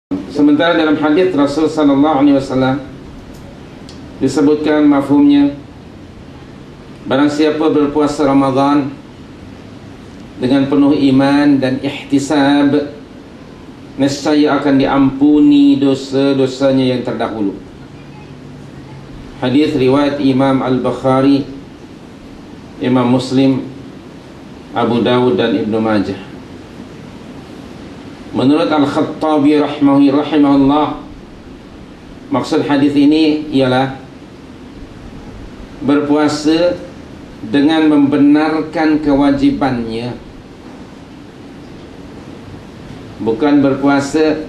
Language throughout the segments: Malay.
Sementara dalam hadis Rasul sallallahu alaihi wasallam disebutkan mafhumnya, barang siapa berpuasa Ramadan dengan penuh iman dan ihtisab, nescaya akan diampuni dosa-dosanya yang terdahulu. Hadis riwayat Imam Al-Bukhari, Imam Muslim, Abu Dawud dan Ibnu Majah. Menurut Al-Khattabi rahimahullah, maksud hadis ini ialah berpuasa dengan membenarkan kewajibannya, bukan berpuasa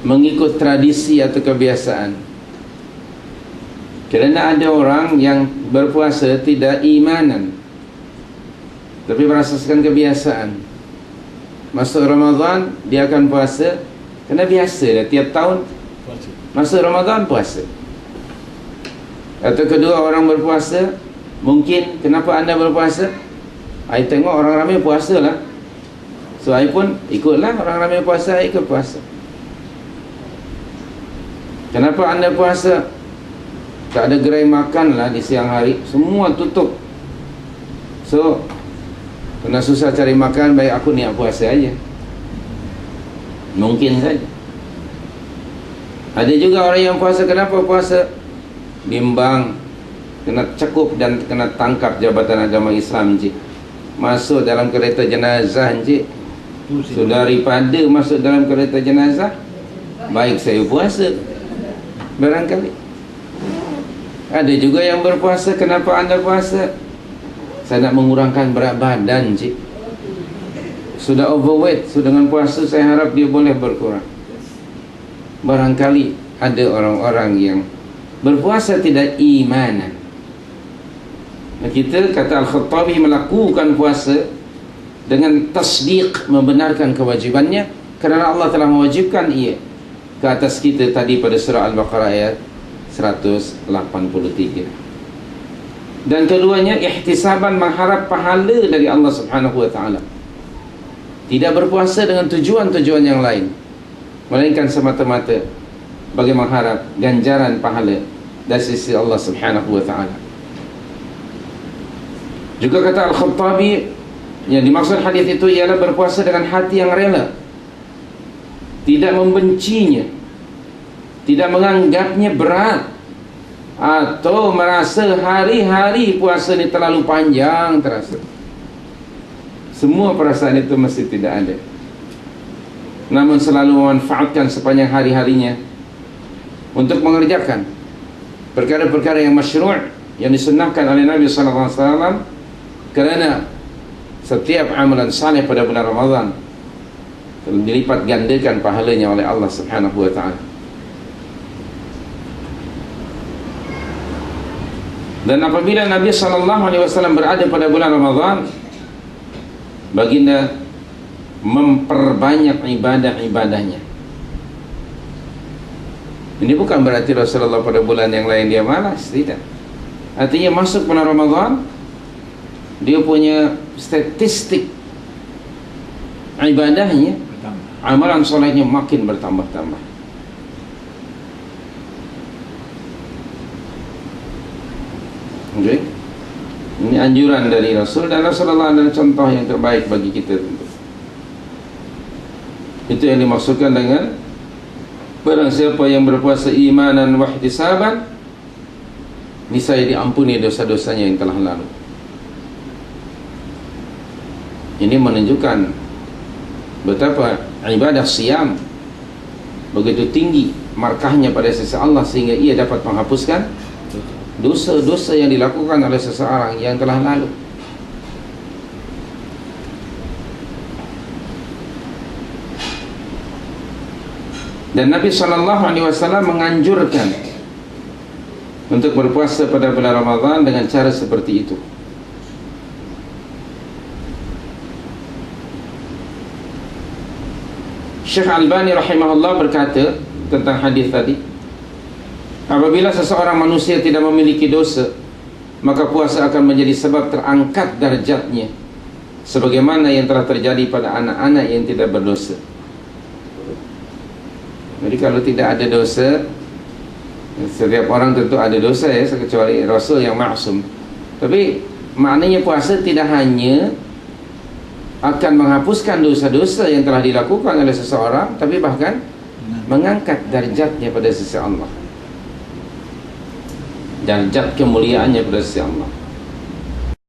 mengikut tradisi atau kebiasaan. Kerana ada orang yang berpuasa tidak imanan, tapi berdasarkan kebiasaan. Masuk Ramadan dia akan puasa kerana biasa dah, tiap tahun masuk Ramadan puasa. Atau kedua, orang berpuasa mungkin, kenapa anda berpuasa? I tengok orang ramai puasa lah, so I pun ikutlah, orang ramai puasa, I ikut puasa. Kenapa anda puasa? Tak ada gerai makan lah di siang hari, semua tutup, so kena susah cari makan, baik aku niat puasa aja. Mungkin saja. Ada juga orang yang puasa, kenapa puasa? Bimbang, kena cakup dan kena tangkap Jabatan Agama Islam, encik. Masuk dalam kereta jenazah, encik. So daripada masuk dalam kereta jenazah, baik saya puasa barangkali. Ada juga yang berpuasa, kenapa anda puasa? Saya nak mengurangkan berat badan, cik. Sudah overweight, so dengan puasa saya harap dia boleh berkurang. Barangkali ada orang-orang yang berpuasa tidak imanan. Kita kata Al-Khattabi melakukan puasa dengan tasdiq, membenarkan kewajibannya, kerana Allah telah mewajibkan ia ke atas kita tadi pada surah Al-Baqarah ayat 183. Dan keduanya ihtisaban, mengharap pahala dari Allah Subhanahu wa taala. Tidak berpuasa dengan tujuan-tujuan yang lain, melainkan semata-mata bagi mengharap ganjaran pahala dari sisi Allah Subhanahu wa taala. Juga kata Al-Khattabi, yang dimaksud hadis itu ialah berpuasa dengan hati yang rela, tidak membencinya, tidak menganggapnya berat, atau merasa hari-hari puasa ini terlalu panjang terasa. Semua perasaan itu mesti tidak ada, namun selalu memanfaatkan sepanjang hari-harinya untuk mengerjakan perkara-perkara yang masyru' yang disunnahkan oleh Nabi SAW, kerana setiap amalan saleh pada bulan Ramadan dilipat gandakan pahalanya oleh Allah Subhanahu wa taala. Dan apabila Nabi SAW berada pada bulan Ramadan, baginda memperbanyak ibadah-ibadahnya. Ini bukan berarti Rasulullah pada bulan yang lain dia malas, tidak. Artinya masuk bulan Ramadan, dia punya statistik ibadahnya, amalan solehnya makin bertambah-tambah. Okay. Ini anjuran dari Rasul, dan Rasulullah adalah contoh yang terbaik bagi kita tentu. Itu yang dimaksudkan dengan barang siapa yang berpuasa imanan wa ihtisaban, niscaya diampuni dosa-dosanya yang telah lalu. Ini menunjukkan betapa ibadah siam begitu tinggi markahnya pada sisi Allah, sehingga ia dapat menghapuskan dosa-dosa yang dilakukan oleh seseorang yang telah lalu. Dan Nabi SAW menganjurkan untuk berpuasa pada bulan Ramadan dengan cara seperti itu. Syekh Albani rahimahullah berkata tentang hadis tadi, apabila seseorang manusia tidak memiliki dosa, maka puasa akan menjadi sebab terangkat darjatnya sebagaimana yang telah terjadi pada anak-anak yang tidak berdosa. Jadi kalau tidak ada dosa, setiap orang tentu ada dosa ya, kecuali Rasul yang maksum. Tapi maknanya puasa tidak hanya akan menghapuskan dosa-dosa yang telah dilakukan oleh seseorang, tapi bahkan mengangkat darjatnya pada sisi Allah, darjat kemuliaannya pada sisi Allah.